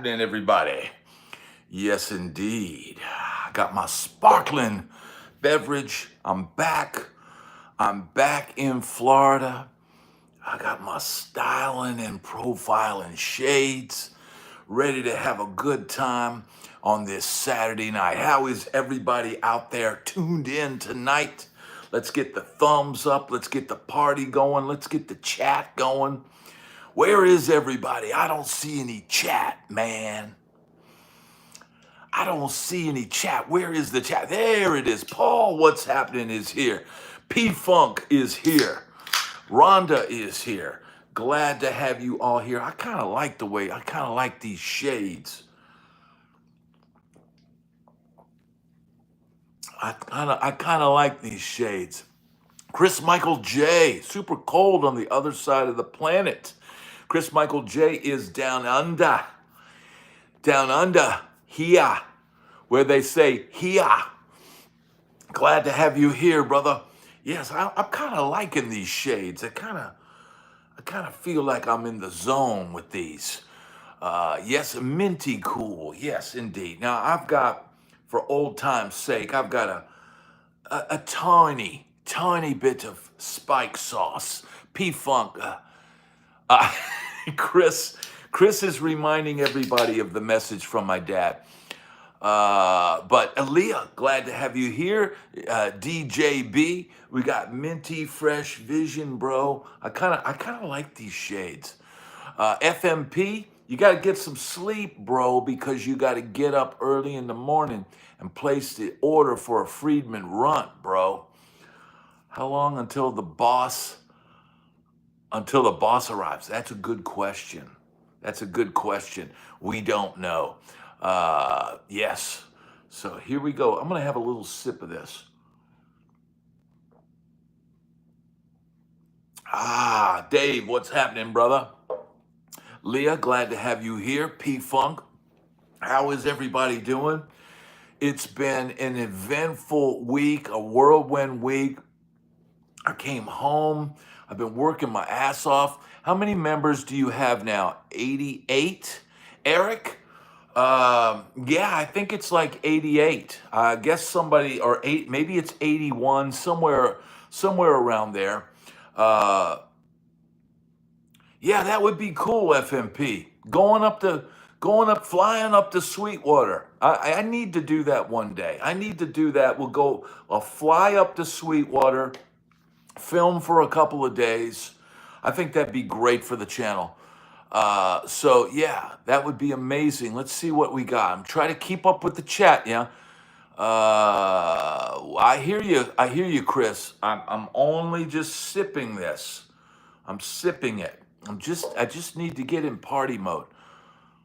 happening, everybody? Yes, indeed. I got my sparkling beverage. I'm back. I'm back in Florida. I got my styling and profiling shades, ready to have a good time on this Saturday night. How is everybody out there tuned in tonight? Let's get the thumbs up. Let's get the party going. Let's get the chat going. Where is everybody? I don't see any chat, man. I don't see any chat. Where is the chat? There it is. Paul, what's happening is here. P-Funk is here. Rhonda is here. Glad to have you all here. I kind of like these shades. I kind of like these shades. Chris Michael J, super cold on the other side of the planet. Chris Michael J is down under, here, where they say here. Glad to have you here, brother. Yes, I'm kind of liking these shades. I kind of feel like I'm in the zone with these. Yes, minty cool. Yes, indeed. Now I've got, for old time's sake, I've got a tiny bit of spike sauce. P-Funk. Uh, Chris is reminding everybody of the message from my dad. But Aaliyah, glad to have you here. DJB, we got minty fresh vision, bro. I kind of like these shades. FMP, you got to get some sleep, bro, because you got to get up early in the morning and place the order for a Friedman runt, bro. How long until the boss arrives? That's a good question. We don't know. Yes. So here we go. I'm going to have a little sip of this. Dave, what's happening, brother? Leah, glad to have you here. P-Funk, how is everybody doing? It's been an eventful week, a whirlwind week. I came home. I've been working my ass off. How many members do you have now? 88? Eric? Yeah, I think it's like 88. I guess somebody, or maybe it's 81, somewhere around there. Yeah, that would be cool, FMP. Flying up to Sweetwater. I need to do that one day. I need to do that. I'll fly up to Sweetwater, film for a couple of days. I think that'd be great for the channel. So yeah, that would be amazing. Let's see what we got. I'm trying to keep up with the chat, yeah. I hear you, Chris. I'm only just sipping this. I'm sipping it. I just need to get in party mode.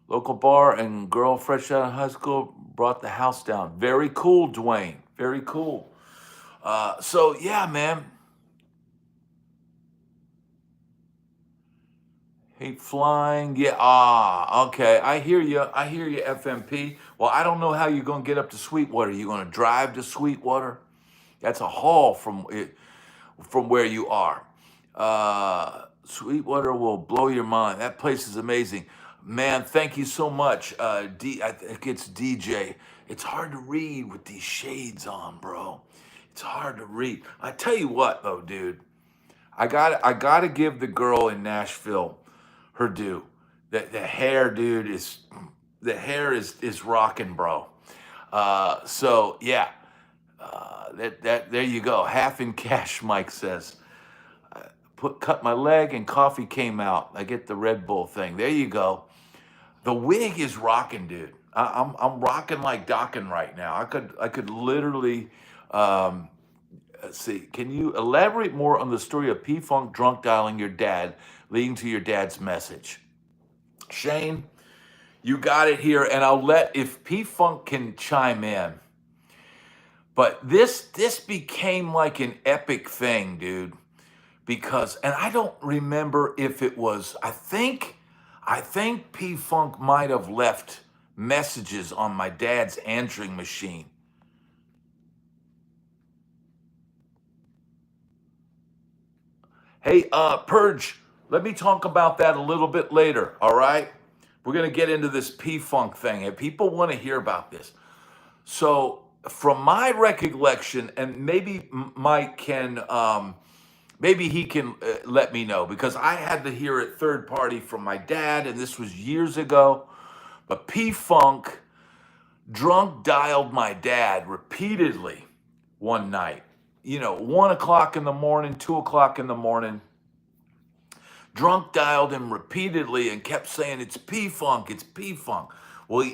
Local bar and girl fresh out of high school brought the house down. Very cool, Dwayne. Very cool. So yeah, man. Hate flying. Yeah. Okay. I hear you, FMP. Well, I don't know how you're going to get up to Sweetwater. You're going to drive to Sweetwater? That's a haul from where you are. Sweetwater will blow your mind. That place is amazing. Man, thank you so much. I think it's DJ. It's hard to read with these shades on, bro. It's hard to read. I tell you what, though, dude. I gotta give the girl in Nashville her due. The hair, dude, is rocking, bro. So yeah, there you go. Half in cash, Mike says. Cut my leg and coffee came out. I get the Red Bull thing. There you go. The wig is rocking, dude. I'm rocking like docking right now. I could literally. Let's see. Can you elaborate more on the story of P-Funk drunk dialing your dad, leading to your dad's message? Shane, you got it here, and I'll let if P-Funk can chime in. But this became like an epic thing, dude. Because, and I don't remember if it was, I think P-Funk might have left messages on my dad's answering machine. Hey, Purge, let me talk about that a little bit later, all right? We're going to get into this P-Funk thing, and people want to hear about this. So, from my recollection, and maybe Mike can, maybe he can let me know, because I had to hear it third party from my dad, and this was years ago. But P-Funk drunk dialed my dad repeatedly one night. 1 o'clock in the morning, 2 o'clock in the morning. Drunk dialed him repeatedly and kept saying, "It's P-Funk, it's P-Funk." Well,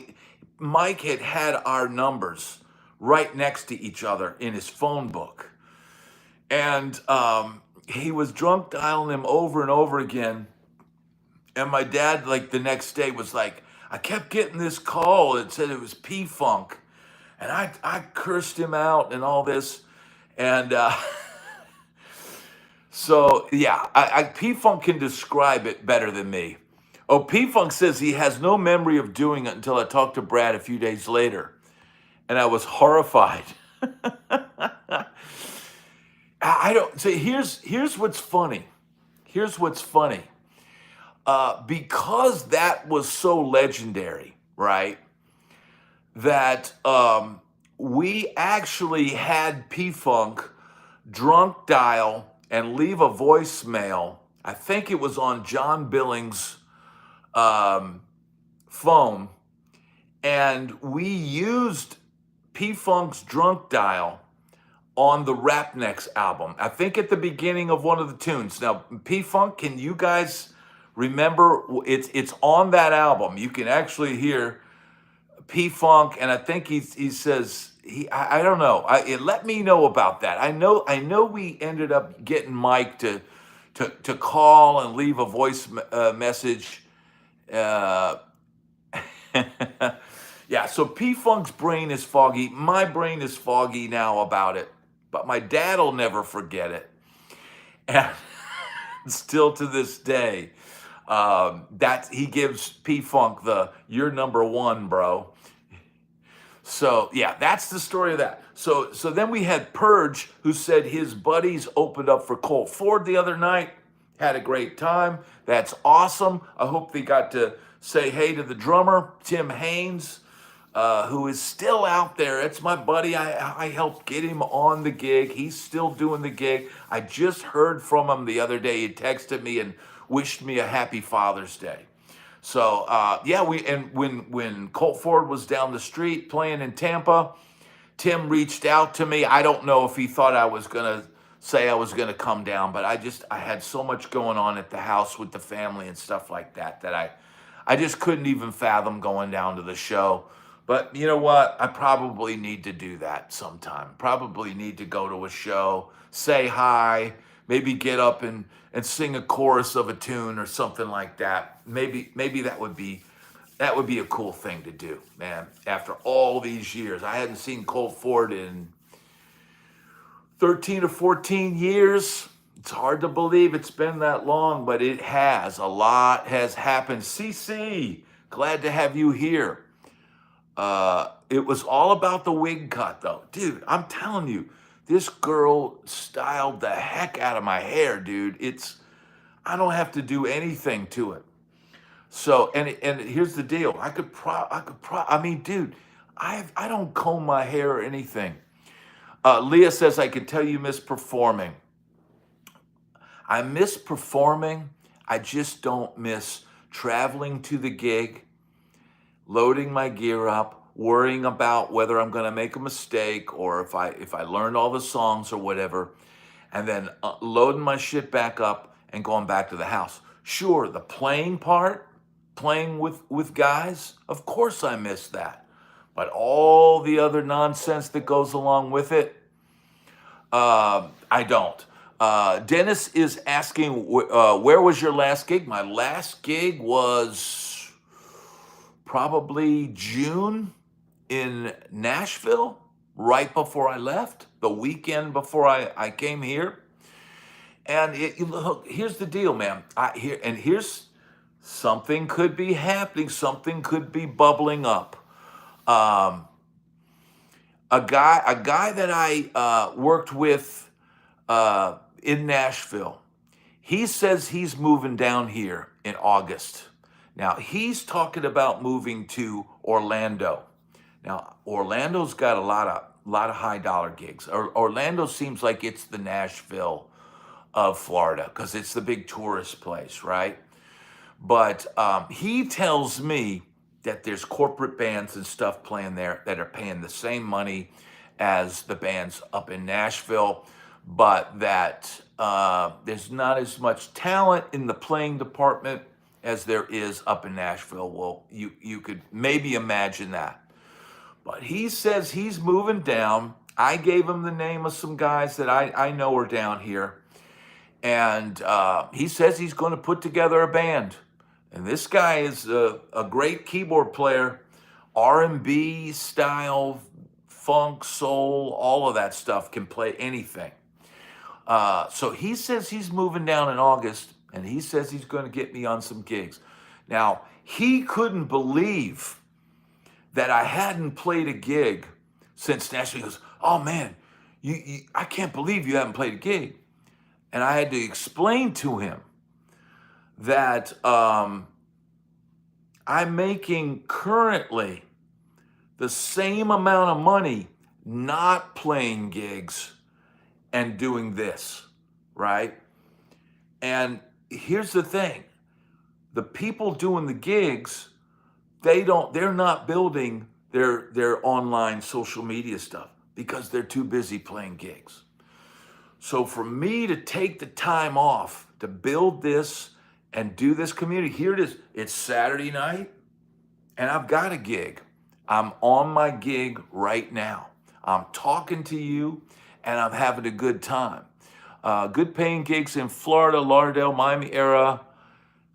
Mike had our numbers right next to each other in his phone book. And he was drunk dialing him over and over again. And my dad, like the next day, was like, I kept getting this call. It said it was P-Funk. And I cursed him out and all this. And so, yeah, P-Funk can describe it better than me. Oh, P-Funk says he has no memory of doing it until I talked to Brad a few days later. And I was horrified. I don't say. Here's what's funny. Here's what's funny. Because that was so legendary, right? That we actually had P-Funk drunk dial and leave a voicemail. I think it was on John Billings' phone, and we used P-Funk's drunk dial on the Rap Next album. I think at the beginning of one of the tunes. Now, P-Funk, can you guys remember? It's on that album. You can actually hear P-Funk, and I think he says I don't know. Let me know about that. I know we ended up getting Mike to call and leave a voice message. Yeah, so P-Funk's brain is foggy. My brain is foggy now about it, but my dad'll never forget it. And still to this day, that he gives P-Funk the "you're number one, bro." So yeah, that's the story of that. So then we had Purge, who said his buddies opened up for Colt Ford the other night. Had a great time. That's awesome. I hope they got to say hey to the drummer, Tim Haynes, who is still out there. It's my buddy. I helped get him on the gig. He's still doing the gig. I just heard from him the other day. He texted me and wished me a happy Father's Day. So yeah, when Colt Ford was down the street playing in Tampa, Tim reached out to me. I don't know if he thought I was gonna say I was gonna come down, but I had so much going on at the house with the family and stuff like that I just couldn't even fathom going down to the show. But you know what? I probably need to do that sometime. Probably need to go to a show, say hi, maybe get up and sing a chorus of a tune or something like that. Maybe that would be a cool thing to do, man. After all these years, I hadn't seen Colt Ford in 13 or 14 years. It's hard to believe it's been that long, but it has. A lot has happened. CC, glad to have you here. It was all about the wig cut, though. Dude, I'm telling you, this girl styled the heck out of my hair, dude. I don't have to do anything to it. So, and here's the deal. I mean, dude, I don't comb my hair or anything. Leah says, I can tell you miss performing. I miss performing. I just don't miss traveling to the gig, loading my gear up, worrying about whether I'm going to make a mistake or if I learned all the songs or whatever, and then loading my shit back up and going back to the house. Sure, the playing part, playing with guys, of course I miss that. But all the other nonsense that goes along with it, I don't. Dennis is asking, where was your last gig? My last gig was probably June in Nashville, right before I left, the weekend before I came here. And look, here's the deal, man. Here's something could be happening. Something could be bubbling up. A guy that I worked with in Nashville, he says he's moving down here in August. Now, he's talking about moving to Orlando. Now, Orlando's got a lot of high dollar gigs. Orlando seems like it's the Nashville of Florida because it's the big tourist place, right? But he tells me that there's corporate bands and stuff playing there that are paying the same money as the bands up in Nashville, but that there's not as much talent in the playing department as there is up in Nashville. Well, you could maybe imagine that. But he says he's moving down. I gave him the name of some guys that I know are down here. And he says he's going to put together a band. And this guy is a great keyboard player, R&B style, funk, soul, all of that stuff, can play anything. So he says he's moving down in August, and he says he's going to get me on some gigs. Now, he couldn't believe that I hadn't played a gig since Nashville. He goes, "Oh man, I can't believe you haven't played a gig." And I had to explain to him that I'm making currently the same amount of money not playing gigs and doing this, right? And here's the thing. The people doing the gigs, they're not building their online social media stuff because they're too busy playing gigs. So for me to take the time off to build this and do this community, here it is. It's Saturday night and I've got a gig. I'm on my gig right now. I'm talking to you and I'm having a good time. Good paying gigs in Florida, Lauderdale, Miami area.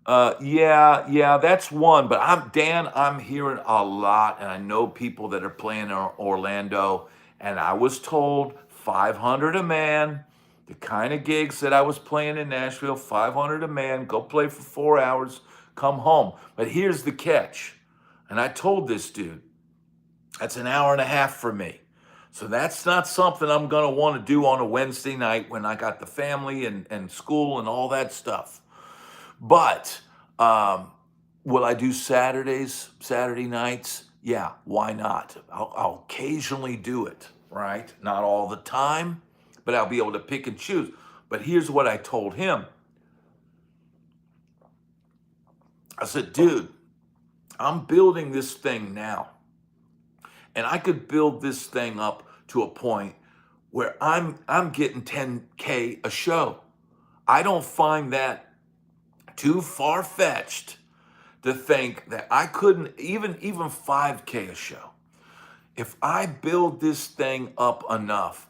Yeah, that's one. But I'm hearing a lot, and I know people that are playing in Orlando, and I was told 500 a man. The kind of gigs that I was playing in Nashville, 500 a man, go play for 4 hours, come home. But here's the catch, and I told this dude, that's an hour and a half for me. So that's not something I'm going to want to do on a Wednesday night when I got the family and school and all that stuff. But will I do Saturday nights? Yeah, why not? I'll occasionally do it, right? Not all the time, but I'll be able to pick and choose. But here's what I told him. I said, dude, I'm building this thing now. And I could build this thing up to a point where I'm getting 10K a show. I don't find that too far-fetched to think that I couldn't even 5K a show. If I build this thing up enough,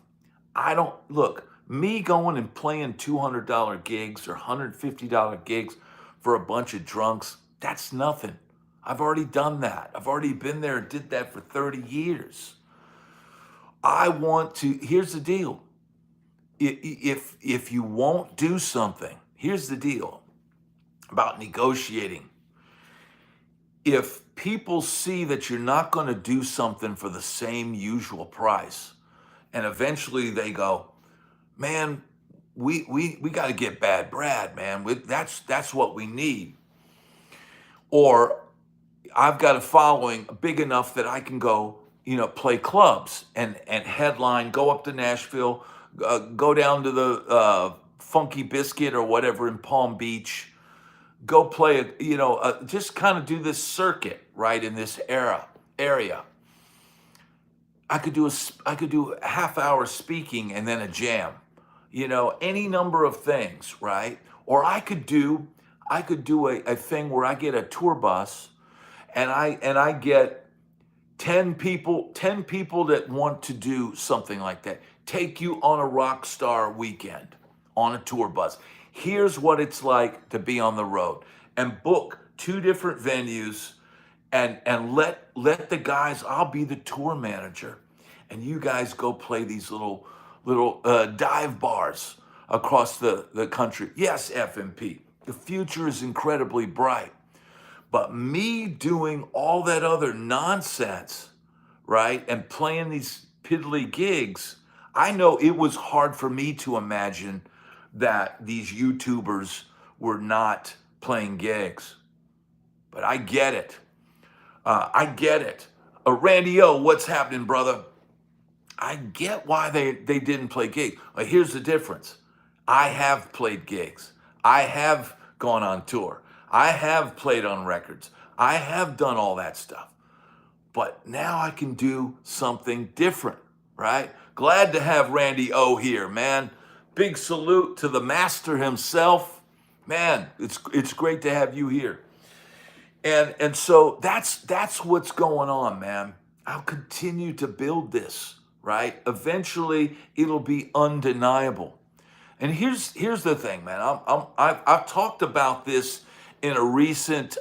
me going and playing $200 gigs or $150 gigs for a bunch of drunks, that's nothing. I've already done that. I've already been there and did that for 30 years. Here's the deal. If you won't do something, here's the deal about negotiating. If people see that you're not going to do something for the same usual price, and eventually they go, man, we got to get Bad Brad, man. That's what we need. Or I've got a following big enough that I can go, play clubs and headline, go up to Nashville, go down to the Funky Biscuit or whatever in Palm Beach, go play, just kind of do this circuit, right, in this area. I could do a half hour speaking and then a jam, any number of things, right? Or I could do a thing where I get a tour bus and I get 10 people that want to do something like that. Take you on a rock star weekend on a tour bus. Here's what it's like to be on the road, and book 2 different venues and let the guys, I'll be the tour manager, and you guys go play these little dive bars across the country. Yes, FMP, the future is incredibly bright. But me doing all that other nonsense, right, and playing these piddly gigs, I know it was hard for me to imagine that these YouTubers were not playing gigs. but I get it. I get it. Randy O, what's happening, brother? I get why they didn't play gigs. Here's the difference. I have played gigs. I have gone on tour. I have played on records. I have done all that stuff. But now I can do something different, right? Glad to have Randy O here, man. Big salute to the master himself. Man, it's great to have you here. And so that's what's going on, man. I'll continue to build this, right? Eventually, it'll be undeniable. And here's the thing, man. I've talked about this in a recent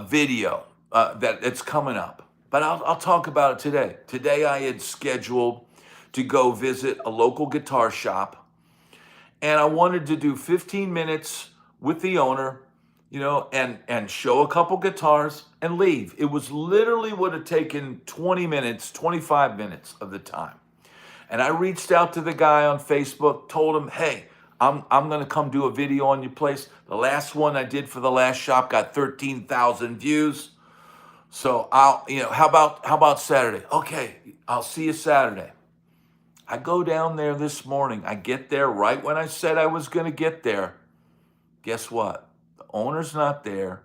video that's coming up, but I'll talk about it today. Today, I had scheduled to go visit a local guitar shop, and I wanted to do 15 minutes with the owner, and show a couple guitars and leave. It was literally would have taken 20 minutes, 25 minutes of the time. And I reached out to the guy on Facebook, told him, hey, I'm going to come do a video on your place. The last one I did for the last shop got 13,000 views. So how about Saturday? Okay, I'll see you Saturday. I go down there this morning. I get there right when I said I was going to get there. Guess what? The owner's not there.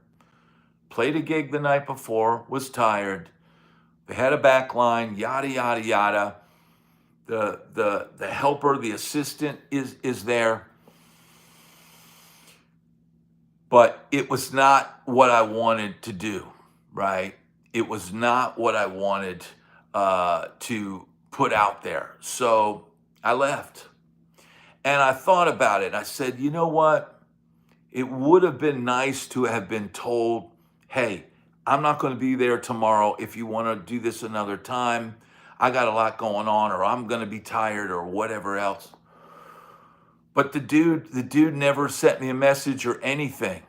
Played a gig the night before, was tired. They had a back line, yada, yada, yada. The helper, the assistant is there. But it was not what I wanted to do, right? It was not what I wanted to put out there. So I left. And I thought about it. I said, you know what? It would have been nice to have been told, hey, I'm not going to be there tomorrow. If you want to do this another time, I got a lot going on, or I'm going to be tired, or whatever else. But the dude never sent me a message or anything.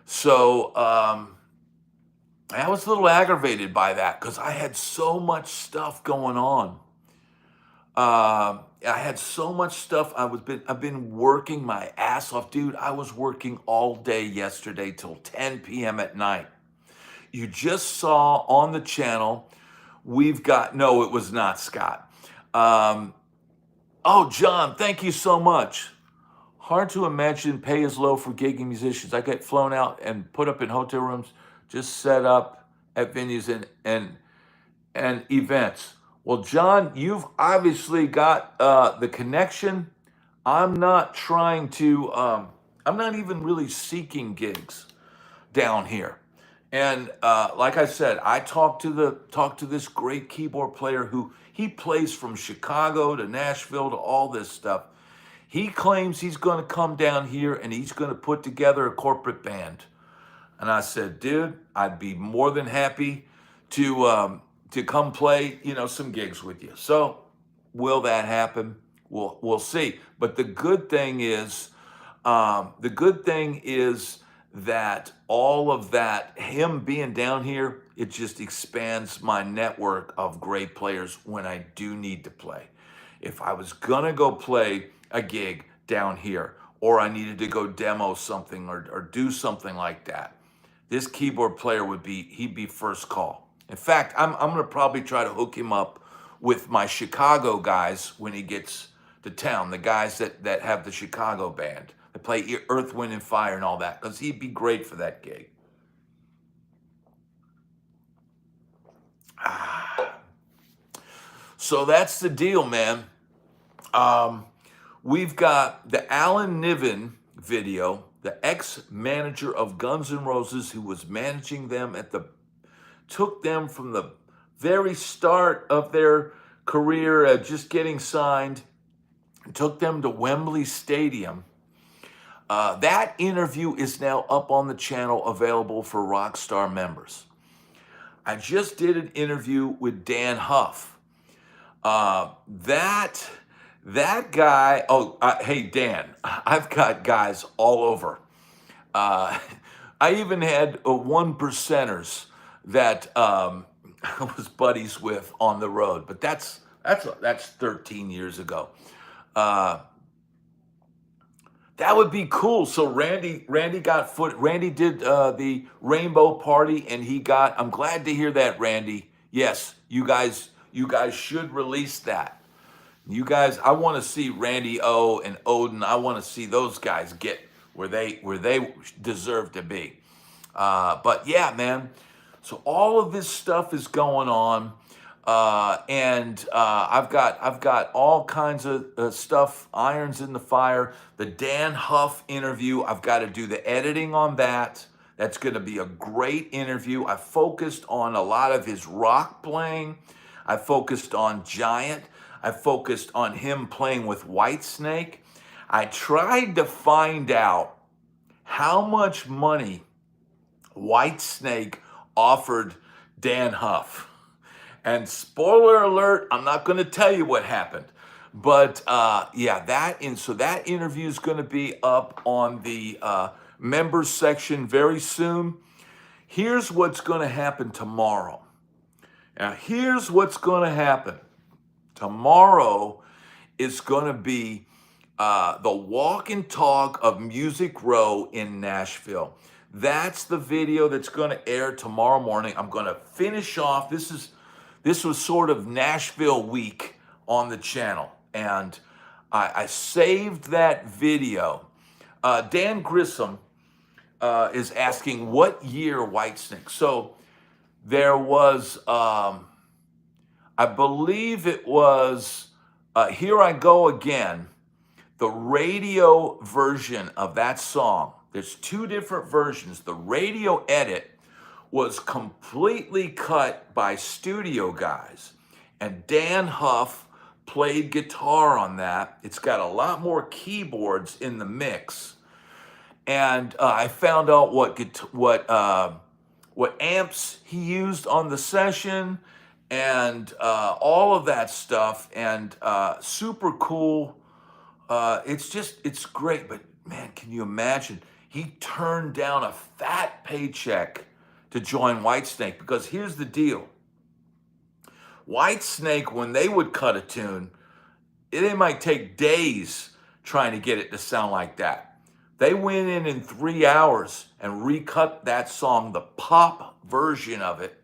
So I was a little aggravated by that because I had so much stuff going on. I had so much stuff. I've been working my ass off, dude. I was working all day yesterday till 10 p.m. at night. You just saw on the channel, no, it was not Scott. Oh, John, thank you so much. Hard to imagine pay is low for gigging musicians. I get flown out and put up in hotel rooms, just set up at venues and events. Well, John, you've obviously got the connection. I'm not trying to, I'm not even really seeking gigs down here. And like I said, I talked to this great keyboard player who he plays from Chicago to Nashville to all this stuff. He claims he's going to come down here and he's going to put together a corporate band. And I said, dude, I'd be more than happy to come play, some gigs with you. So will that happen? We'll see. But the good thing is that all of that, him being down here, it just expands my network of great players when I do need to play. If I was gonna go play a gig down here, or I needed to go demo something or do something like that, this keyboard player he'd be first call. In fact, I'm gonna probably try to hook him up with my Chicago guys when he gets to town, the guys that have the Chicago band. They play Earth, Wind, and Fire and all that, because he'd be great for that gig. So that's the deal, man. We've got the Alan Niven video, the ex-manager of Guns N' Roses who was managing them took them from the very start of their career, just getting signed, and took them to Wembley Stadium. That interview is now up on the channel, available for Rockstar members. I just did an interview with Dann Huff. That guy, hey, Dan, I've got guys all over. I even had one percenters that I was buddies with on the road, but that's 13 years ago. That would be cool. So Randy did the Rainbow Party, and he got. I'm glad to hear that, Randy. Yes, you guys should release that. You guys, I want to see Randy O and Odin. I want to see those guys get where they deserve to be. But yeah, man. So all of this stuff is going on, and I've got all kinds of stuff, irons in the fire. The Dann Huff interview, I've got to do the editing on that. That's going to be a great interview. I focused on a lot of his rock playing. I focused on Giant. I focused on him playing with Whitesnake. I tried to find out how much money Whitesnake offered Dann Huff. And spoiler alert, I'm not going to tell you what happened. But yeah, so that interview is going to be up on the members section very soon. Here's what's going to happen tomorrow. Now, here's what's going to happen. Tomorrow is going to be the walk and talk of Music Row in Nashville. That's the video that's going to air tomorrow morning. I'm going to finish off. This was sort of Nashville week on the channel, and I saved that video. Dan Grissom is asking what year Whitesnake. So there was, I believe it was Here I Go Again, the radio version of that song. There's two different versions. The radio edit was completely cut by studio guys, and Dann Huff played guitar on that. It's got a lot more keyboards in the mix, and I found out what amps he used on the session, and all of that stuff, and super cool. It's great, but man, can you imagine? He turned down a fat paycheck to join Whitesnake, because here's the deal. Whitesnake, when they would cut a tune, they might take days trying to get it to sound like that. They went in 3 hours and recut that song, the pop version of it.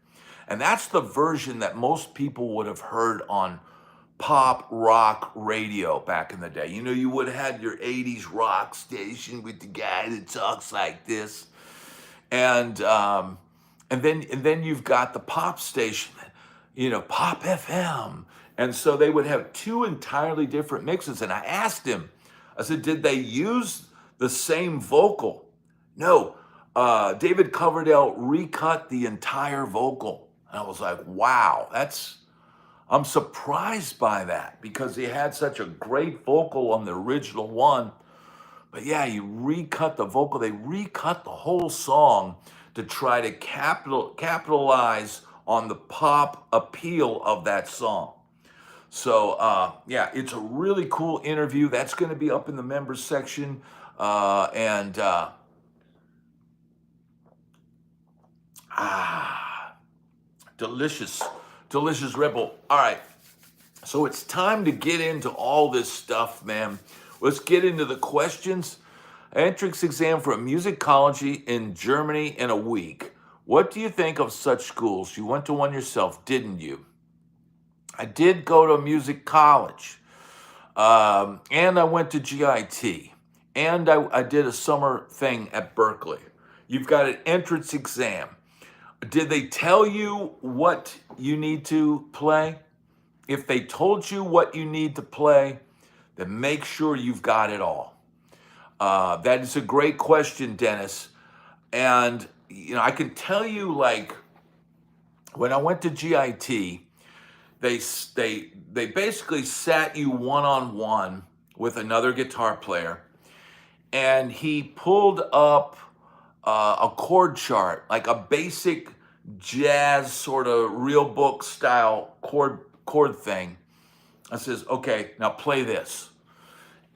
And that's the version that most people would have heard on pop rock radio back in the day. You know, you would have had your 80s rock station with the guy that talks like this. And then you've got the pop station, you know, Pop FM. And so they would have two entirely different mixes. And I asked him, I said, did they use the same vocal? No, David Coverdale recut the entire vocal. And I was like, wow, I'm surprised by that, because he had such a great vocal on the original one. But yeah, you recut the vocal. They recut the whole song to try to capitalize on the pop appeal of that song. So yeah, it's a really cool interview. That's going to be up in the members section. Delicious Red Bull. All right, so it's time to get into all this stuff, man. Let's get into the questions. Entrance exam for a musicology in Germany in a week. What do you think of such schools? You went to one yourself, didn't you? I did go to a music college, and I went to GIT, and I did a summer thing at Berkeley. You've got an entrance exam. Did they tell you what you need to play? If they told you what you need to play, then make sure you've got it all. That is a great question, Dennis. And, you know, I can tell you, like, when I went to GIT, they basically sat you one-on-one with another guitar player, and he pulled up a chord chart, like a basic jazz sort of real book style chord thing. I says, okay, now play this.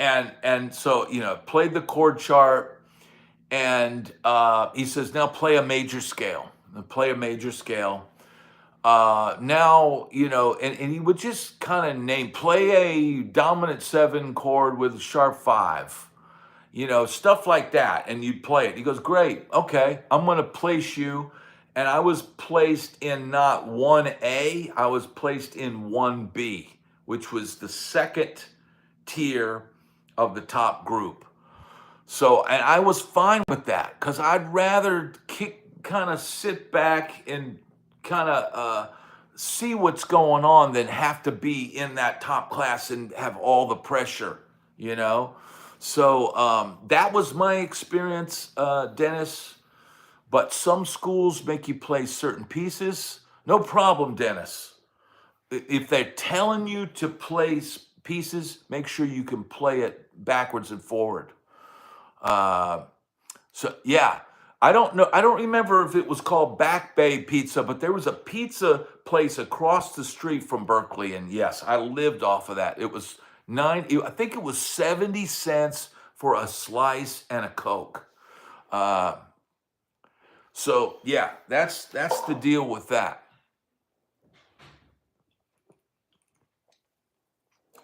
And so, you know, played the chord chart, and he says, now play a major scale. Play a major scale. Now, you know, and he would just kind of play a dominant 7 chord with a sharp 5. stuff like that. And you'd play it. He goes, great. Okay, I'm going to place you. And I was placed in not 1A, I was placed in 1B, which was the second tier of the top group. So, and I was fine with that because I'd rather kind of sit back and kind of see what's going on than have to be in that top class and have all the pressure, you know? So that was my experience, Dennis. But some schools make you play certain pieces. No problem, Dennis. If they're telling you to play pieces, make sure you can play it backwards and forward. So yeah, I don't know. I don't remember if it was called Back Bay Pizza, but there was a pizza place across the street from Berkeley, and yes, I lived off of that. It was I think it was 70 cents for a slice and a Coke. So yeah, that's the deal with that.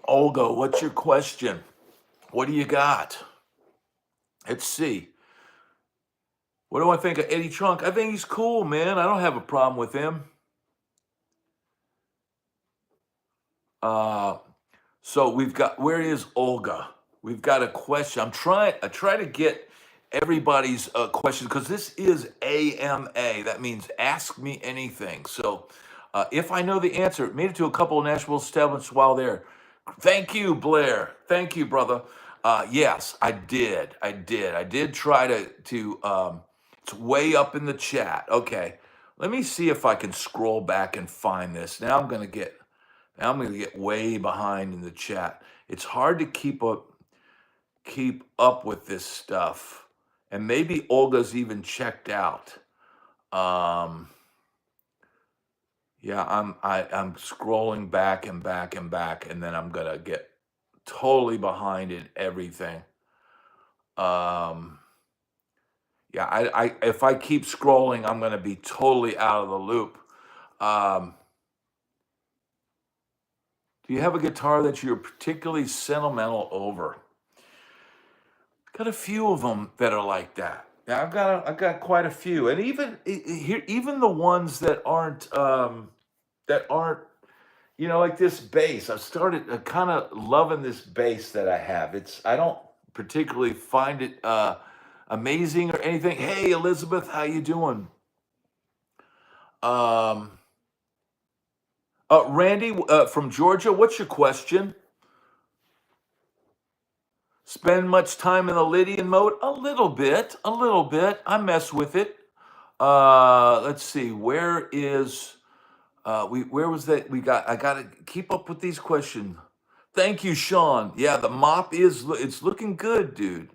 Olga, what's your question? What do you got? Let's see. What do I think of Eddie Trunk? I think he's cool, man. I don't have a problem with him. So we've got, where is Olga? We've got a question. I try to get everybody's questions because this is AMA. That means ask me anything. So if I know the answer, made it to a couple of Nashville establishments while there. Thank you, Blair. Thank you, brother. Yes, I did. I did try to it's way up in the chat. Okay. Let me see if I can scroll back and find this. Now I'm gonna get way behind in the chat. It's hard to keep up with this stuff. And maybe Olga's even checked out. Yeah, I'm scrolling back and back and back, and then I'm gonna get totally behind in everything. Yeah, if I keep scrolling, I'm gonna be totally out of the loop. Do you have a guitar that you're particularly sentimental over? Got a few of them that are like that. Yeah, I've got quite a few, and even the ones that aren't like this bass. I started kind of loving this bass that I have. I don't particularly find it amazing or anything. Hey, Elizabeth, how you doing? Randy from Georgia, what's your question? Spend much time in the Lydian mode? A little bit. I mess with it. Let's see. Where was that? I gotta keep up with these questions. Thank you, Sean. Yeah, the mop it's looking good, dude.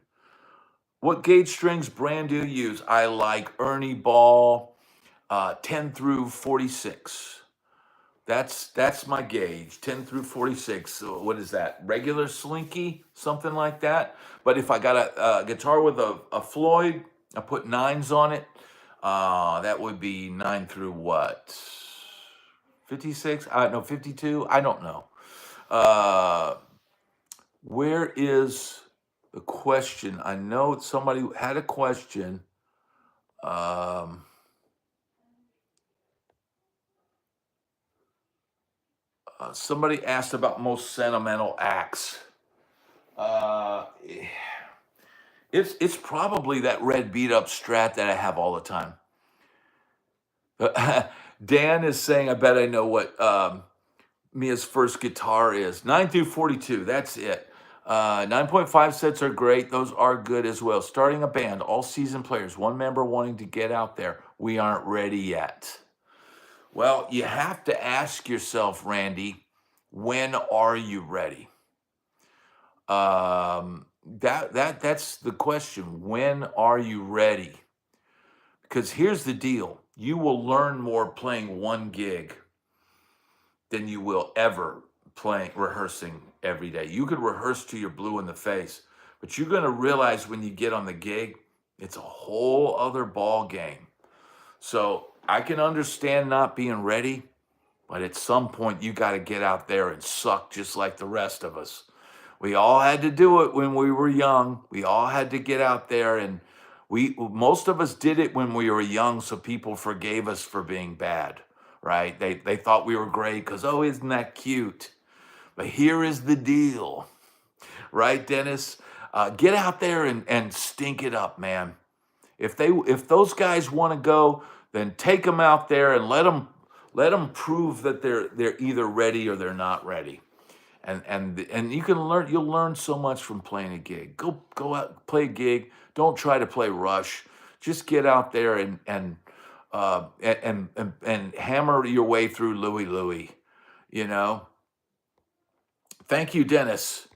What gauge strings brand do you use? I like Ernie Ball, 10 through 46. That's my gauge, 10 through 46. So what is that? Regular slinky, something like that. But if I got a guitar with a Floyd, I put 9s on it. That would be 9 through what? 56? No, 52. I don't know. Where is the question? I know somebody had a question. Somebody asked about most sentimental acts. It's probably that red beat up Strat that I have all the time. Dan is saying, I bet I know what Mia's first guitar is. 9 through 42, that's it. 9.5 sets are great. Those are good as well. Starting a band, all season players, one member wanting to get out there. We aren't ready yet. Well, you have to ask yourself, Randy, when are you ready? That's the question. When are you ready? Because here's the deal. You will learn more playing one gig than you will ever rehearsing every day. You could rehearse till you're blue in the face, but you're going to realize when you get on the gig, it's a whole other ball game. So I can understand not being ready, but at some point you got to get out there and suck just like the rest of us. We all had to do it when we were young. We all had to get out there, and most of us did it when we were young, so people forgave us for being bad, right? They thought we were great because, oh, isn't that cute? But here is the deal, right, Dennis? Get out there and stink it up, man. If those guys want to go, then take them out there and let them prove that they're either ready or they're not ready. And you'll learn so much from playing a gig. Go out, play a gig. Don't try to play Rush. Just get out there and hammer your way through Louie Louie. You know. Thank you, Dennis.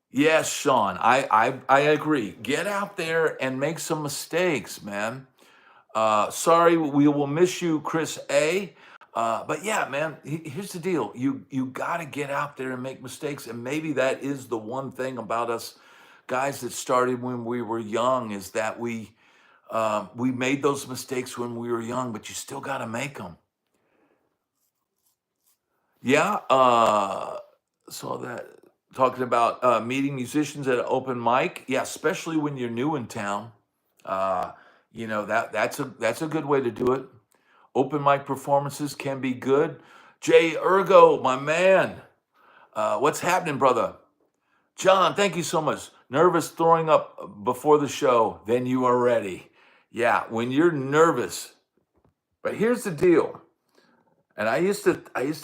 Yes, Sean. I agree. Get out there and make some mistakes, man. Sorry, we will miss you, Chris A. But yeah, man, here's the deal. You got to get out there and make mistakes, and maybe that is the one thing about us guys that started when we were young is that we made those mistakes when we were young, but you still got to make them. Yeah. Saw that talking about meeting musicians at an open mic. Yeah, especially when you're new in town. Uh, that's a good way to do it. Open mic performances can be good. Jay Ergo, my man, what's happening, brother? John, thank you so much. Nervous throwing up before the show, then you are ready. Yeah, when you're nervous. But here's the deal. And I used to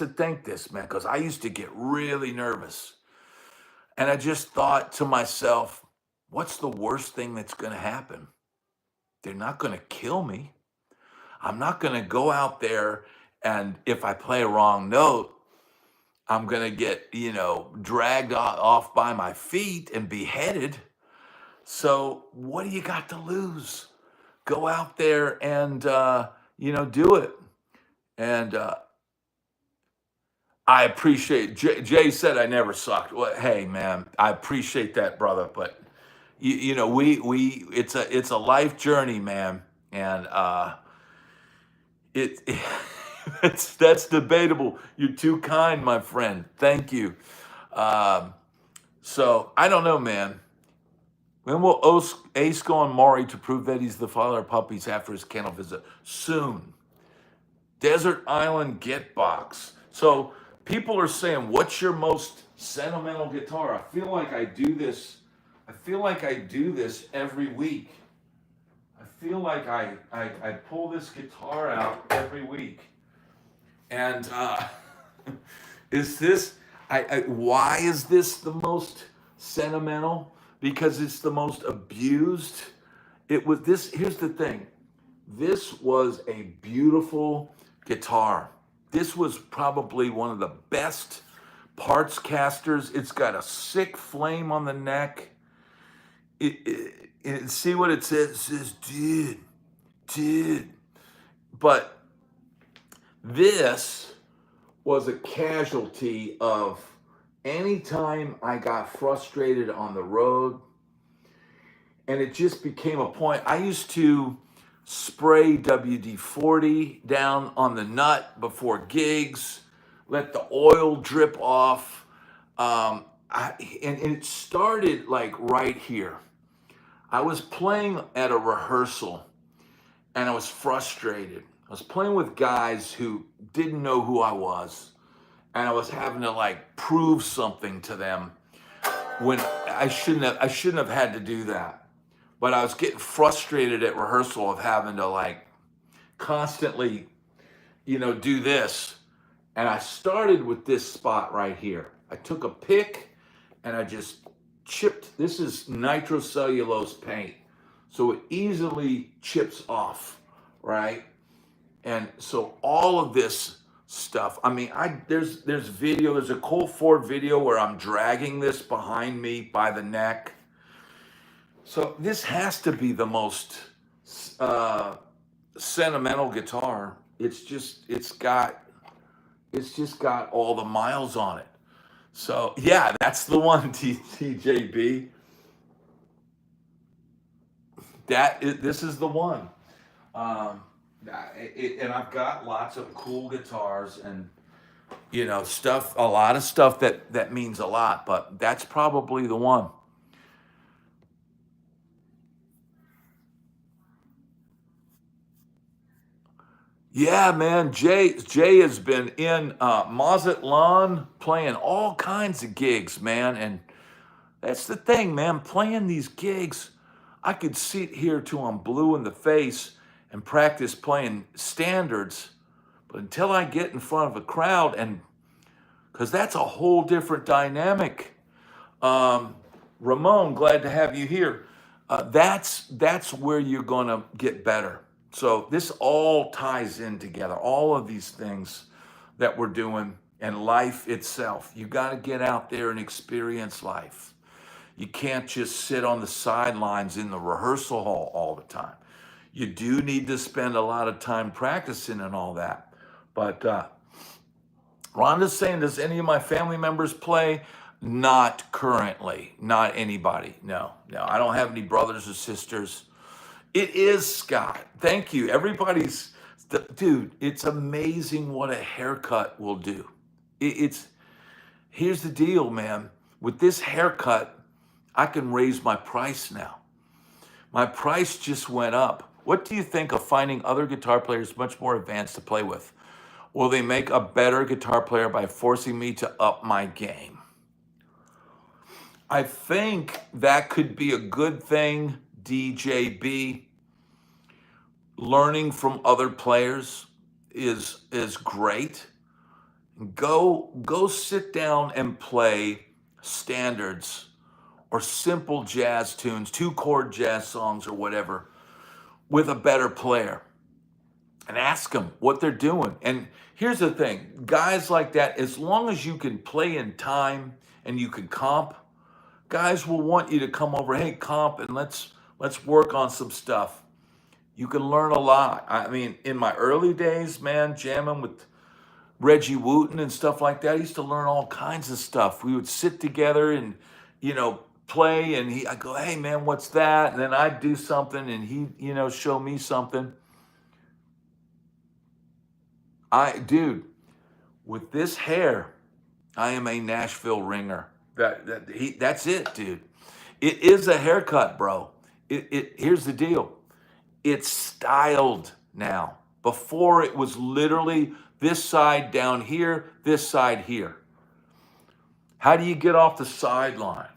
think this, man, because I used to get really nervous. And I just thought to myself, what's the worst thing that's going to happen? They're not going to kill me. I'm not going to go out there and if I play a wrong note, I'm going to get, dragged off by my feet and beheaded. So what do you got to lose? Go out there and, do it. And I appreciate, Jay said I never sucked. Well, hey, man, I appreciate that, brother. But, it's a life journey, man. And, It that's debatable. You're too kind, my friend. Thank you. Um, so I don't know, man. When will Ace go on Maury to prove that he's the father of puppies after his kennel visit? Soon. Desert Island Get Box. So people are saying, "What's your most sentimental guitar?" I feel like I do this. I feel like I do this every week. I feel like I pull this guitar out every week. And is this, why is this the most sentimental? Because it's the most abused. It was this, here's the thing. This was a beautiful guitar. This was probably one of the best parts casters. It's got a sick flame on the neck. See what it says? It says, dude. But this was a casualty of anytime I got frustrated on the road, and it just became a point. I used to spray WD-40 down on the nut before gigs, let the oil drip off. And it started like right here. I was playing at a rehearsal and I was frustrated. I was playing with guys who didn't know who I was, and I was having to like prove something to them when I shouldn't have had to do that. But I was getting frustrated at rehearsal of having to like constantly, do this. And I started with this spot right here. I took a pick and I just chipped. This is nitrocellulose paint, so it easily chips off, right? And so all of this stuff. I mean, there's video. There's a Colt Ford video where I'm dragging this behind me by the neck. So this has to be the most sentimental guitar. It's just got all the miles on it. So yeah, that's the one, TJB. This is the one. Um, and I've got lots of cool guitars, and stuff, a lot of stuff that means a lot, but that's probably the one. Yeah, man. Jay has been in Mazatlan playing all kinds of gigs, man. And that's the thing, man. Playing these gigs, I could sit here till I'm blue in the face and practice playing standards, but until I get in front of a crowd, and because that's a whole different dynamic. Um, Ramon, glad to have you here. That's where you're gonna get better. So this all ties in together. All of these things that we're doing and life itself. You got to get out there and experience life. You can't just sit on the sidelines in the rehearsal hall all the time. You do need to spend a lot of time practicing and all that. But Rhonda's saying, does any of my family members play? Not currently. Not anybody. No, no. I don't have any brothers or sisters. It is Scott. Thank you. Everybody's, dude, it's amazing what a haircut will do. It's, here's the deal, man. With this haircut, I can raise my price now. My price just went up. What do you think of finding other guitar players much more advanced to play with? Will they make a better guitar player by forcing me to up my game? I think that could be a good thing, DJB. Learning from other players is great. Go sit down and play standards or simple jazz tunes, 2-chord jazz songs or whatever, with a better player and ask them what they're doing. And here's the thing, guys like that, as long as you can play in time and you can comp, guys will want you to come over, hey, comp, and let's work on some stuff. You can learn a lot. I mean, in my early days, man, jamming with Reggie Wooten and stuff like that, I used to learn all kinds of stuff. We would sit together and, play, and I go, hey, man, what's that? And then I'd do something, and he, show me something. Dude, with this hair, I am a Nashville ringer. That's it, dude. It is a haircut, bro. Here's the deal. It's styled now. Before it was literally this side down here, this side here. How do you get off the sideline?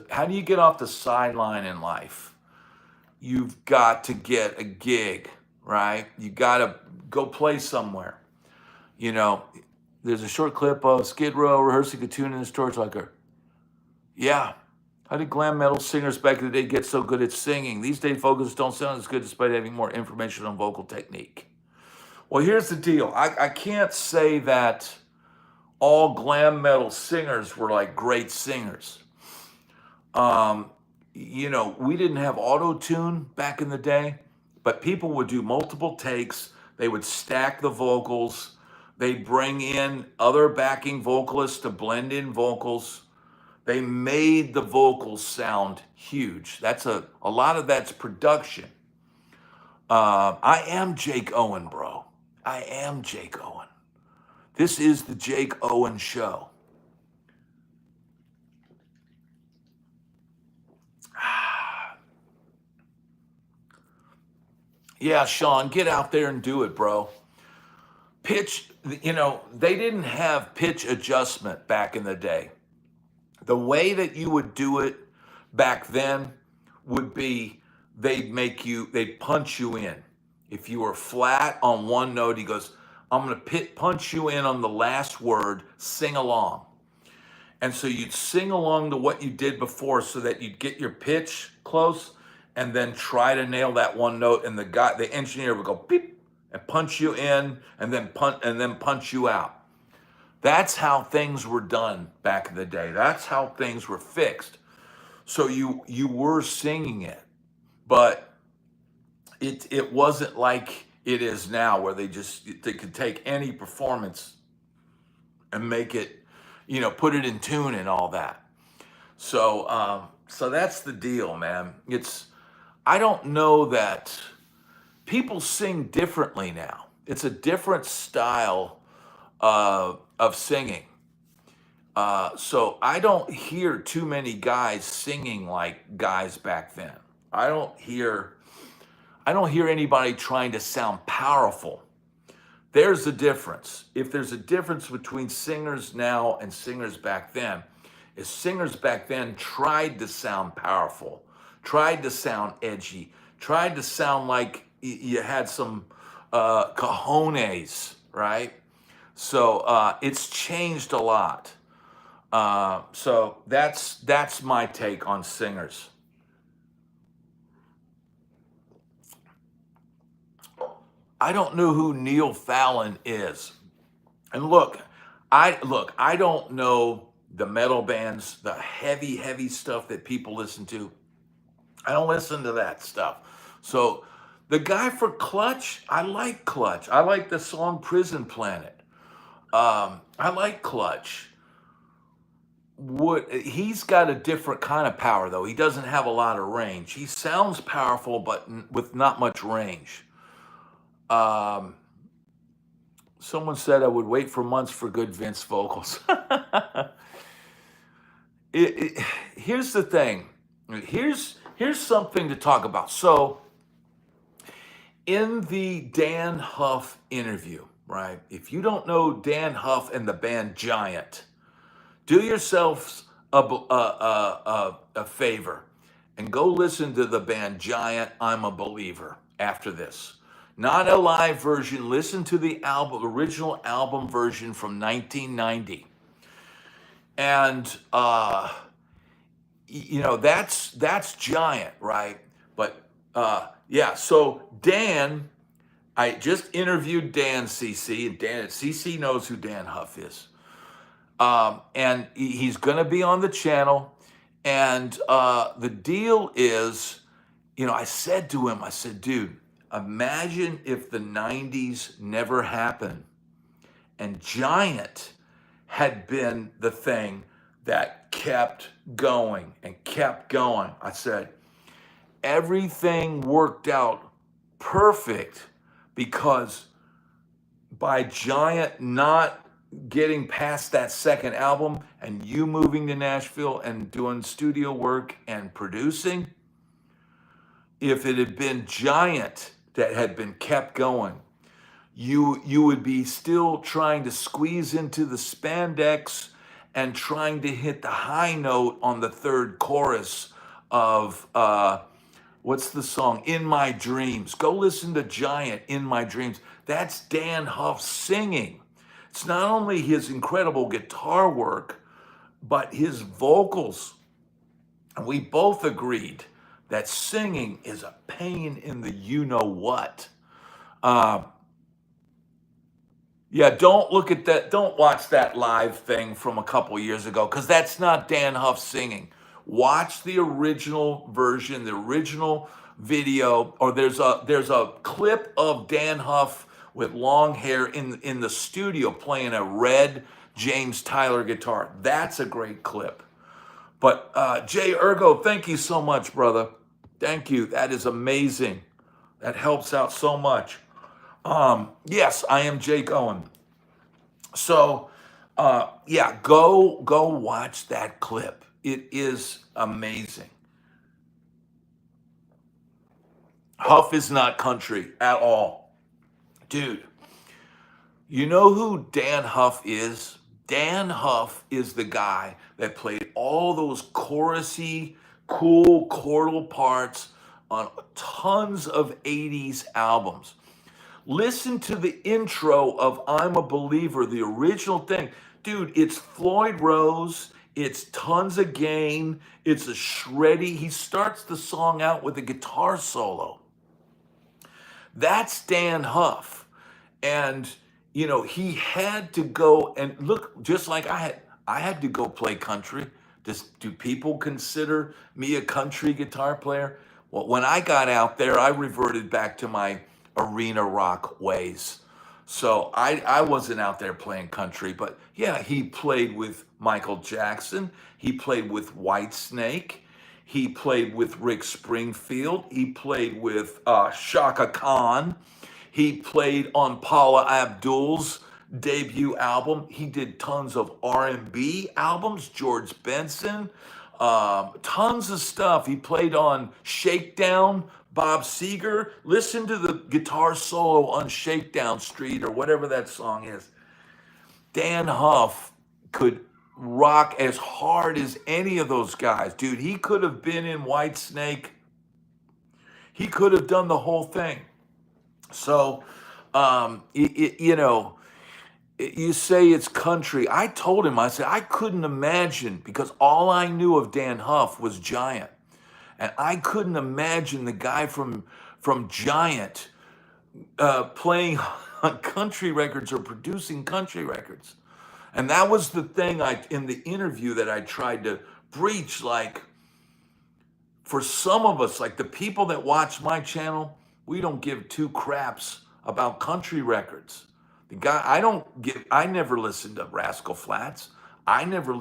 How do you get off the sideline in life? You've got to get a gig, right? You got to go play somewhere. There's a short clip of Skid Row rehearsing a tune in the storage locker. Yeah. How did glam metal singers back in the day get so good at singing? These days, vocalists don't sound as good despite having more information on vocal technique. Well, here's the deal. I can't say that all glam metal singers were like great singers. We didn't have auto-tune back in the day, but people would do multiple takes. They would stack the vocals. They'd bring in other backing vocalists to blend in vocals. They made the vocals sound huge. That's a lot of that's production. I am Jake Owen, bro. I am Jake Owen. This is the Jake Owen Show. Yeah, Sean, get out there and do it, bro. Pitch, they didn't have pitch adjustment back in the day. The way that you would do it back then would be they'd punch you in. If you were flat on one note, he goes, I'm going to punch you in on the last word, sing along. And so you'd sing along to what you did before so that you'd get your pitch close and then try to nail that one note. And the engineer would go beep and punch you in and then punch you out. That's how things were done back in the day. That's how things were fixed. So you were singing it, but it wasn't like it is now where they could take any performance and make it, put it in tune and all that. So that's the deal, man. I don't know that people sing differently now. It's a different style of singing. So I don't hear too many guys singing like guys back then. I don't hear I don't hear anybody trying to sound powerful. There's a difference. If there's a difference between singers now and singers back then, is singers back then tried to sound powerful, tried to sound edgy, tried to sound like you had some cojones, right? So it's changed a lot. So that's my take on singers. I don't know who Neil Fallon is. And I don't know the metal bands, the heavy stuff that people listen to. I don't listen to that stuff. So the guy for Clutch, I like Clutch. I like the song Prison Planet. I like Clutch. He's got a different kind of power though. He doesn't have a lot of range. He sounds powerful, but with not much range. Um, Someone said I would wait for months for good Vince vocals. Here's the thing. Here's something to talk about. So in the Dann Huff interview, right? If you don't know Dann Huff and the band Giant, do yourselves a favor and go listen to the band Giant, I'm a Believer, after this. Not a live version. Listen to the original album version from 1990. And that's Giant, right? But yeah, so Dan, I just interviewed Dan CC, and Dan CC knows who Dann Huff is. And he's going to be on the channel. And the deal is, I said to him, I said, dude, imagine if the 90s never happened and Giant had been the thing that kept going and kept going. I said, everything worked out perfect because by Giant not getting past that second album and you moving to Nashville and doing studio work and producing, if it had been Giant that had been kept going, you would be still trying to squeeze into the spandex and trying to hit the high note on the third chorus of what's the song? In My Dreams. Go listen to Giant, In My Dreams. That's Dann Huff singing. It's not only his incredible guitar work, but his vocals. And we both agreed that singing is a pain in the you-know-what. Yeah, don't look at that. Don't watch that live thing from a couple years ago because that's not Dann Huff singing. Watch the original version, the original video, or there's a clip of Dann Huff with long hair in the studio playing a red James Tyler guitar. That's a great clip. But Jay Ergo, thank you so much, brother. Thank you. That is amazing. That helps out so much. Yes, I am Jake Owen. So, yeah, go watch that clip. It is amazing. Huff is not country at all. Dude, you know who Dann Huff is? Dann Huff is the guy that played all those chorusy, cool chordal parts on tons of 80s albums. Listen to the intro of I'm a Believer, the original thing. Dude, it's Floyd Rose, it's tons of gain, it's a shreddy. He starts the song out with a guitar solo. That's Dann Huff. And, he had to go and look, just like I had to go play country. Do people consider me a country guitar player? Well, when I got out there, I reverted back to my arena rock ways. So I wasn't out there playing country, but yeah, he played with Michael Jackson. He played with Whitesnake. He played with Rick Springfield. He played with Shaka Khan. He played on Paula Abdul's debut album. He did tons of R&B albums, George Benson, tons of stuff. He played on Shakedown, Bob Seger. Listen to the guitar solo on Shakedown Street or whatever that song is. Dann Huff could rock as hard as any of those guys. Dude, he could have been in Whitesnake. He could have done the whole thing. So, you know, you say it's country. I told him, I said, I couldn't imagine, because all I knew of Dann Huff was Giant. And I couldn't imagine the guy from Giant playing on country records or producing country records. And that was the thing in the interview that I tried to preach. Like, for some of us, like the people that watch my channel, we don't give two craps about country records. The guy, I never listened to Rascal Flatts. I don't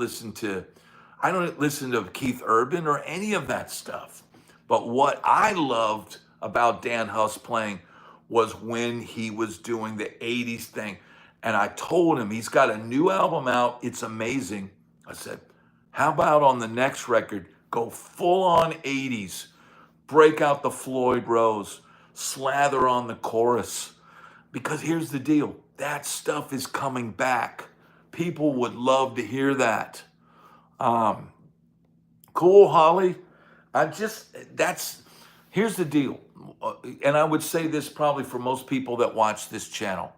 listen to Keith Urban or any of that stuff. But what I loved about Dann Huff's playing was when he was doing the 80s thing. And I told him, he's got a new album out. It's amazing. I said, how about on the next record, go full on 80s, break out the Floyd Rose, slather on the chorus. Because here's the deal, that stuff is coming back. People would love to hear that. Cool, Holly. Here's the deal. And I would say this probably for most people that watch this channel.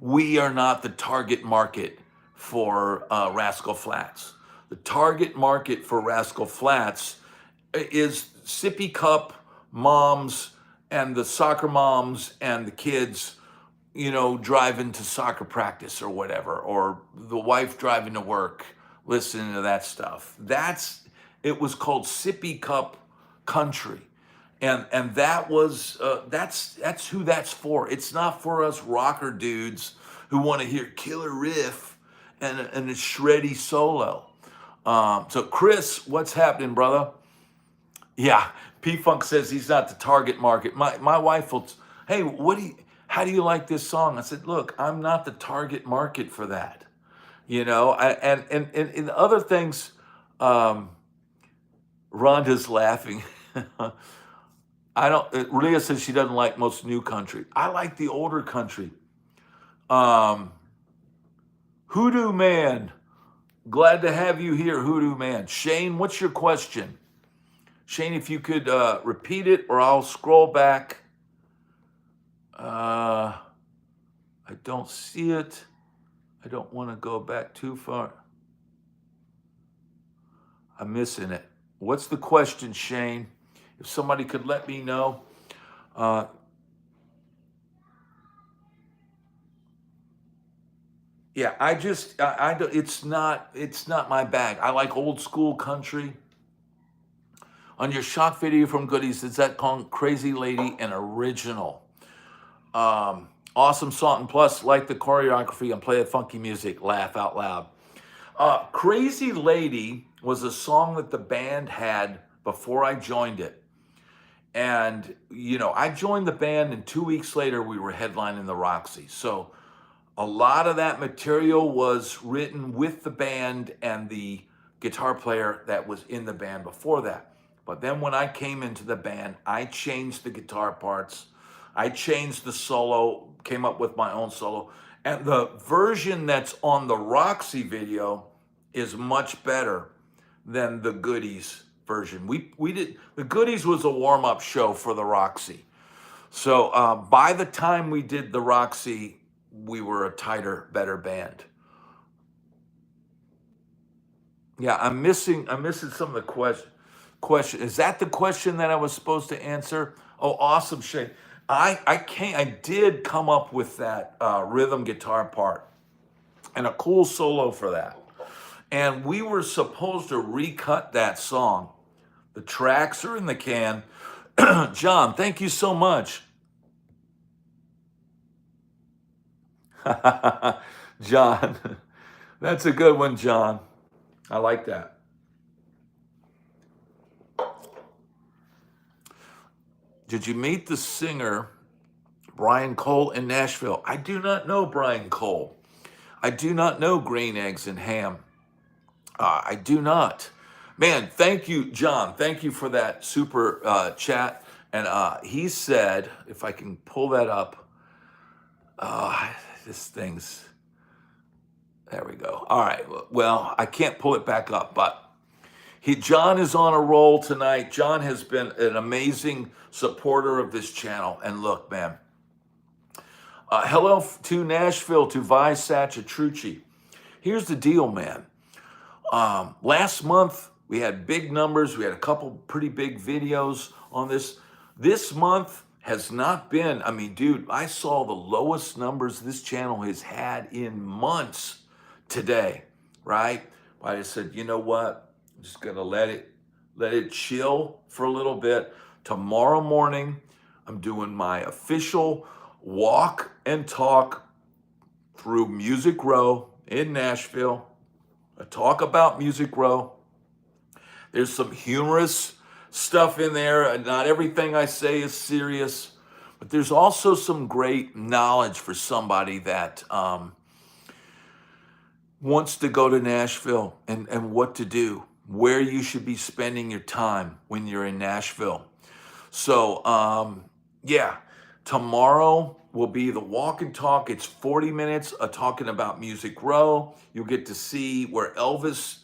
We are not the target market for Rascal Flatts. The target market for Rascal Flatts is sippy cup moms and the soccer moms and the kids, you know, driving to soccer practice or whatever, or the wife driving to work, listening to that stuff. It was called sippy cup country. And that was, that's who that's for. It's not for us rocker dudes who want to hear killer riff and a shreddy solo. So Chris, what's happening, brother? Yeah, P-Funk says he's not the target market. My wife will, hey, how do you like this song? I said, look, I'm not the target market for that. You know, and other things, Rhonda's laughing. Leah says she doesn't like most new country. I like the older country. Hoodoo Man, glad to have you here, Hoodoo Man. Shane, what's your question? Shane, if you could repeat it, or I'll scroll back. I don't see it. I don't want to go back too far. I'm missing it. What's the question, Shane? If somebody could let me know. Yeah, it's not my bag. I like old school country. On your shock video from Goodies, is that called Crazy Lady an original? Awesome song, and plus like the choreography and play the funky music, laugh out loud. Crazy Lady was a song that the band had before I joined it. And, you know, I joined the band and 2 weeks later we were headlining the Roxy. So a lot of that material was written with the band and the guitar player that was in the band before that. But then when I came into the band, I changed the guitar parts. I changed the solo, came up with my own solo. And the version that's on the Roxy video is much better than the Goodies version. We did, the Goodies was a warm-up show for the Roxy. So by the time we did the Roxy, we were a tighter, better band. Yeah, I'm missing some of the question. Is that the question that I was supposed to answer? Oh, awesome, Shane. I did come up with that rhythm guitar part and a cool solo for that. And we were supposed to recut that song. The tracks are in the can. John, thank you so much. John, that's a good one, John. I like that. Did you meet the singer Brian Cole in Nashville. I do not know Brian Cole. I do not know Green Eggs and Ham. I do not. Man, thank you, John. Thank you for that super chat. And he said, if I can pull that up, this thing's, there we go. All right. Well, I can't pull it back up, but John is on a roll tonight. John has been an amazing supporter of this channel. And look, man, hello to Nashville, to Vi Sachatrucci. Here's the deal, man. Last month, we had big numbers. We had a couple pretty big videos on this. This month has not been, I mean, dude, I saw the lowest numbers this channel has had in months today, right? I just said, you know what? I'm just gonna let it chill for a little bit. Tomorrow morning, I'm doing my official walk and talk through Music Row in Nashville. I talk about Music Row. There's some humorous stuff in there. Not everything I say is serious, but there's also some great knowledge for somebody that wants to go to Nashville and what to do, where you should be spending your time when you're in Nashville. So, yeah, tomorrow will be the walk and talk. It's 40 minutes of talking about Music Row. You'll get to see where Elvis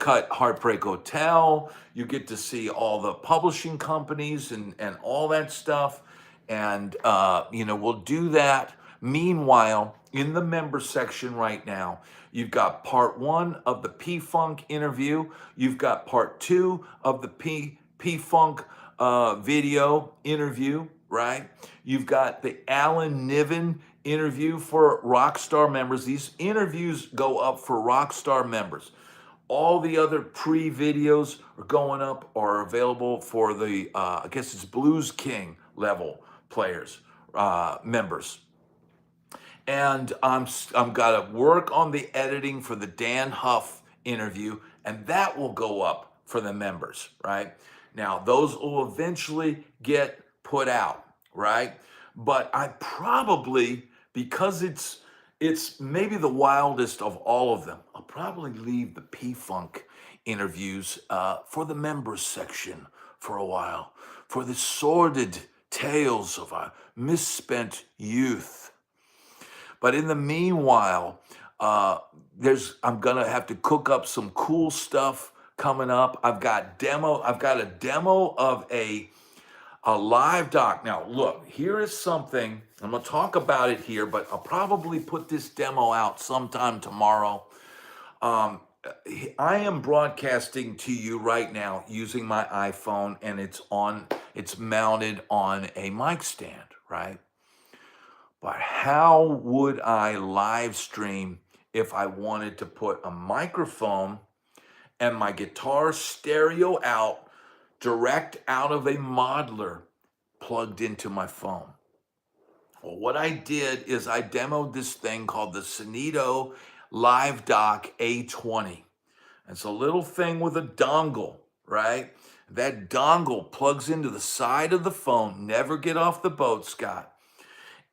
cut Heartbreak Hotel. You get to see all the publishing companies and all that stuff. And, we'll do that. Meanwhile, in the member section right now, you've got part 1 of the P-Funk interview. You've got part 2 of the P-Funk video interview, right? You've got the Alan Niven interview for Rockstar members. These interviews go up for Rockstar members. All the other pre-videos are going up or are available for the, I guess it's Blues King level players, members. And I'm got to work on the editing for the Dann Huff interview, and that will go up for the members, right? Now, those will eventually get put out, right? But I probably, because it's maybe the wildest of all of them, I'll probably leave the P-Funk interviews for the members section for a while, for the sordid tales of our misspent youth. But in the meanwhile, I'm gonna have to cook up some cool stuff coming up. I've got a demo of a live doc. Now, look, here is something, I'm gonna talk about it here, but I'll probably put this demo out sometime tomorrow. I am broadcasting to you right now using my iPhone, and it's mounted on a mic stand, right? But how would I live stream if I wanted to put a microphone and my guitar stereo out, direct out of a modeler plugged into my phone? Well, what I did is I demoed this thing called the Sonito Live Dock A20. It's a little thing with a dongle, right? That dongle plugs into the side of the phone. Never get off the boat, Scott.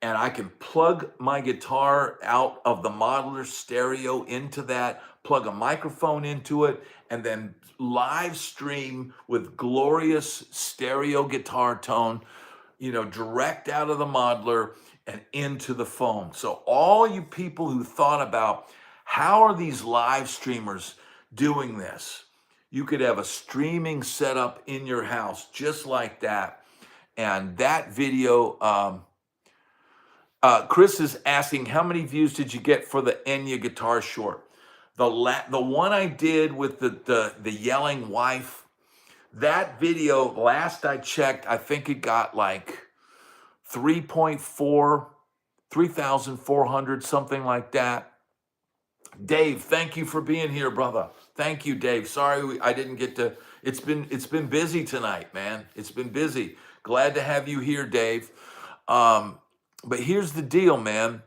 And I can plug my guitar out of the modeler stereo into that, plug a microphone into it, and then live stream with glorious stereo guitar tone, direct out of the modeler and into the phone. So all you people who thought about how are these live streamers doing this, you could have a streaming setup in your house just like that. And that video, Chris is asking, how many views did you get for the Enya guitar short? The one I did with the yelling wife, that video, last I checked, I think it got like 3,400, something like that. Dave, thank you for being here, brother. Thank you, Dave. Sorry I didn't get to. It's been busy tonight, man. It's been busy. Glad to have you here, Dave. But here's the deal, man.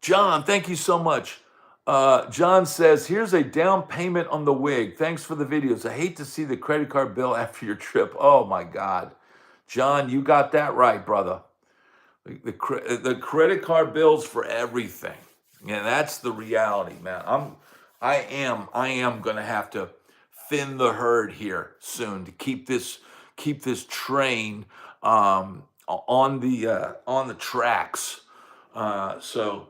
John, thank you so much. John says, here's a down payment on the wig. Thanks for the videos. I hate to see the credit card bill after your trip. Oh, my God. John, you got that right, brother. The credit card bills for everything. And that's the reality, man. I am gonna have to thin the herd here soon to keep this train on the tracks. So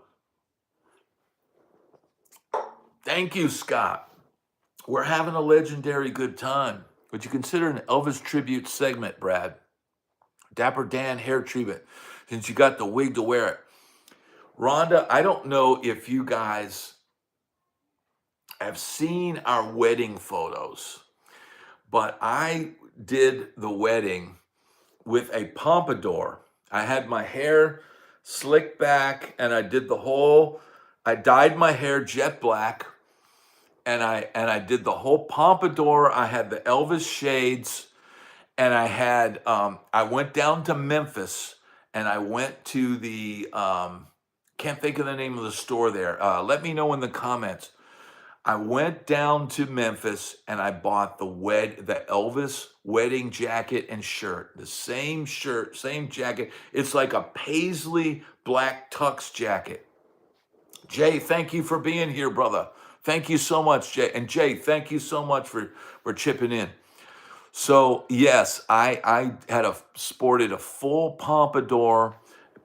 thank you, Scott. We're having a legendary good time. Would you consider an Elvis tribute segment, Brad? Dapper Dan hair treatment, since you got the wig to wear it. Rhonda, I don't know if you guys have seen our wedding photos, but I did the wedding with a pompadour. I had my hair slicked back and I dyed my hair jet black and I did the whole pompadour. I had the Elvis shades and I went down to Memphis and I went to the, can't think of the name of the store there. Let me know in the comments. I went down to Memphis and I bought the Elvis wedding jacket and shirt. The same shirt, same jacket. It's like a paisley black tux jacket. Jay, thank you for being here, brother. Thank you so much, Jay. And Jay, thank you so much for chipping in. So yes, I sported a full pompadour,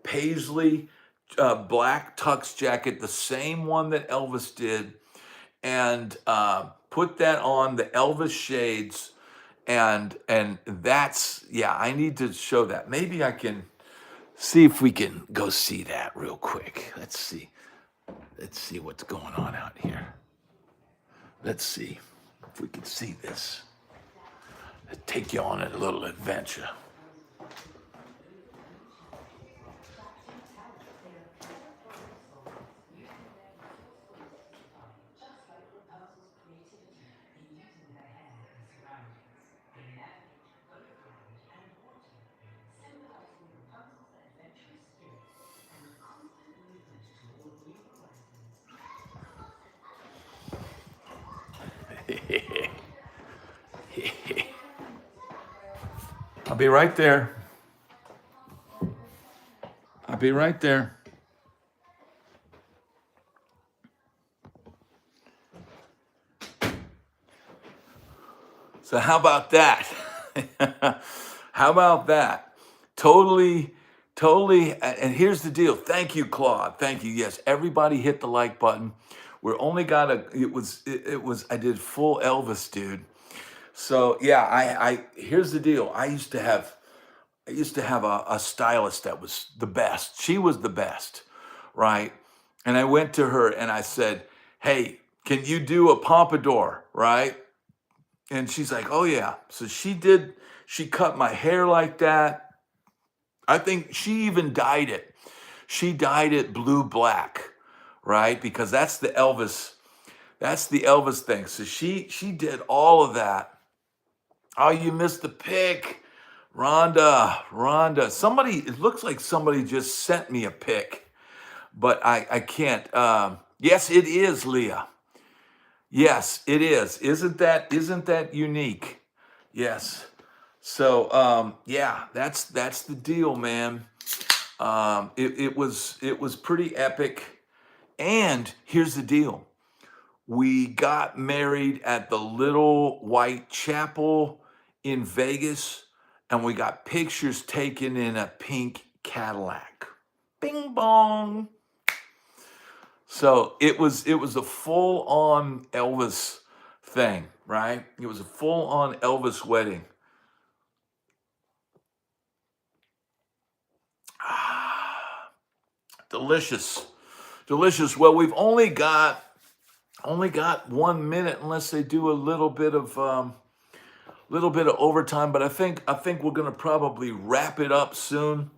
paisley black tux jacket, the same one that Elvis did, and put that on the Elvis shades, and that's, yeah, I need to show that. Maybe I can see if we can go see that real quick. Let's see what's going on out here. Let's see if we can see this. Let's take you on a little adventure. I'll be right there. I'll be right there. So how about that? How about that? Totally, and here's the deal. Thank you, Claude. Thank you. Yes, everybody hit the like button. We're only got I did full Elvis, dude. So yeah, I here's the deal. I used to have a stylist that was the best. She was the best, right? And I went to her and I said, "Hey, can you do a pompadour?" Right? And she's like, "Oh yeah." So she cut my hair like that. I think she even dyed it. She dyed it blue black, right? Because that's the Elvis thing. So she did all of that. Oh, you missed the pic. Rhonda. It looks like somebody just sent me a pic, but I can't. Yes, it is, Leah. Yes, it is. Isn't that unique? Yes. So yeah, that's the deal, man. It was pretty epic. And here's the deal. We got married at the Little White Chapel in Vegas, and we got pictures taken in a pink Cadillac. Bing bong. So it was a full-on Elvis thing, right? It was a full-on Elvis wedding. Delicious. Well, we've only got 1 minute, unless they do a little bit of overtime. But I think we're gonna probably wrap it up soon.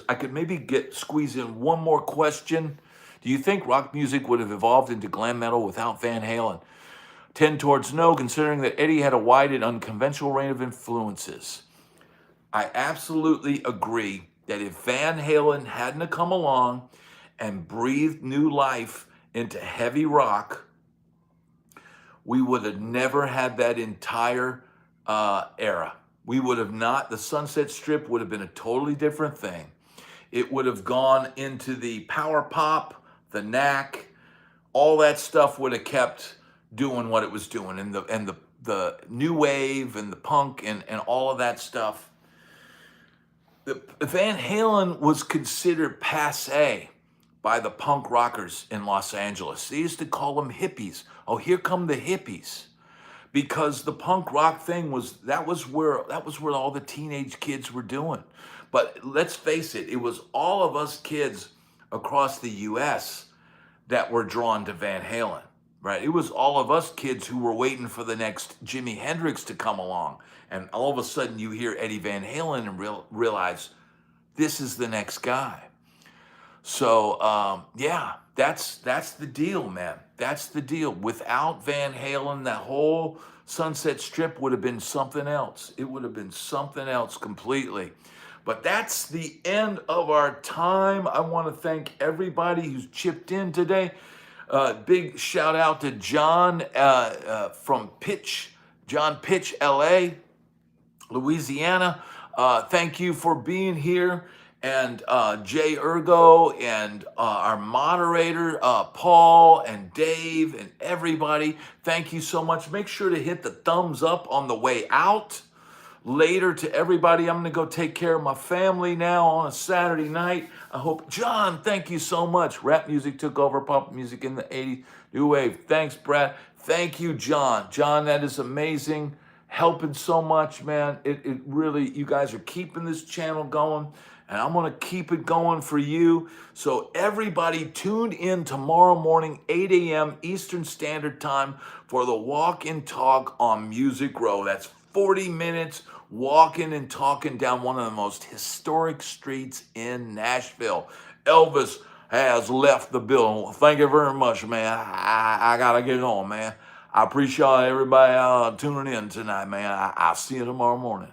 I could maybe squeeze in one more question. Do you think rock music would have evolved into glam metal without Van Halen? Tend towards no, considering that Eddie had a wide and unconventional range of influences. I absolutely agree that if Van Halen hadn't have come along and breathed new life into heavy rock, we would have never had that entire era. We would have not, the Sunset Strip would have been a totally different thing. It would have gone into the power pop, the knack, all that stuff would have kept doing what it was doing, and the new wave and the punk and all of that stuff. Van Halen was considered passé by the punk rockers in Los Angeles. They used to call them hippies. Oh, here come the hippies. Because the punk rock thing was where all the teenage kids were doing. But let's face it, it was all of us kids across the US that were drawn to Van Halen, right? It was all of us kids who were waiting for the next Jimi Hendrix to come along. And all of a sudden you hear Eddie Van Halen and realize this is the next guy. So yeah, that's the deal, man. That's the deal. Without Van Halen, that whole Sunset Strip would have been something else. It would have been something else completely. But that's the end of our time. I want to thank everybody who's chipped in today. Big shout out to John from John Pitch, LA, Louisiana. Thank you for being here. And Jay Ergo and our moderator, Paul and Dave and everybody, thank you so much. Make sure to hit the thumbs up on the way out. Later to everybody, I'm going to go take care of my family now on a Saturday night. I hope, John, thank you so much. Rap music took over pop music in the 80s. New wave. Thanks, Brad. Thank you, John. John, that is amazing. Helping so much, man. It really, you guys are keeping this channel going. And I'm going to keep it going for you. So everybody tune in tomorrow morning, 8 a.m. Eastern Standard Time for the Walk and Talk on Music Row. That's 40 minutes walking and talking down one of the most historic streets in Nashville. Elvis has left the building. Thank you very much, man. I got to get on, man. I appreciate everybody tuning in tonight, man. I'll see you tomorrow morning.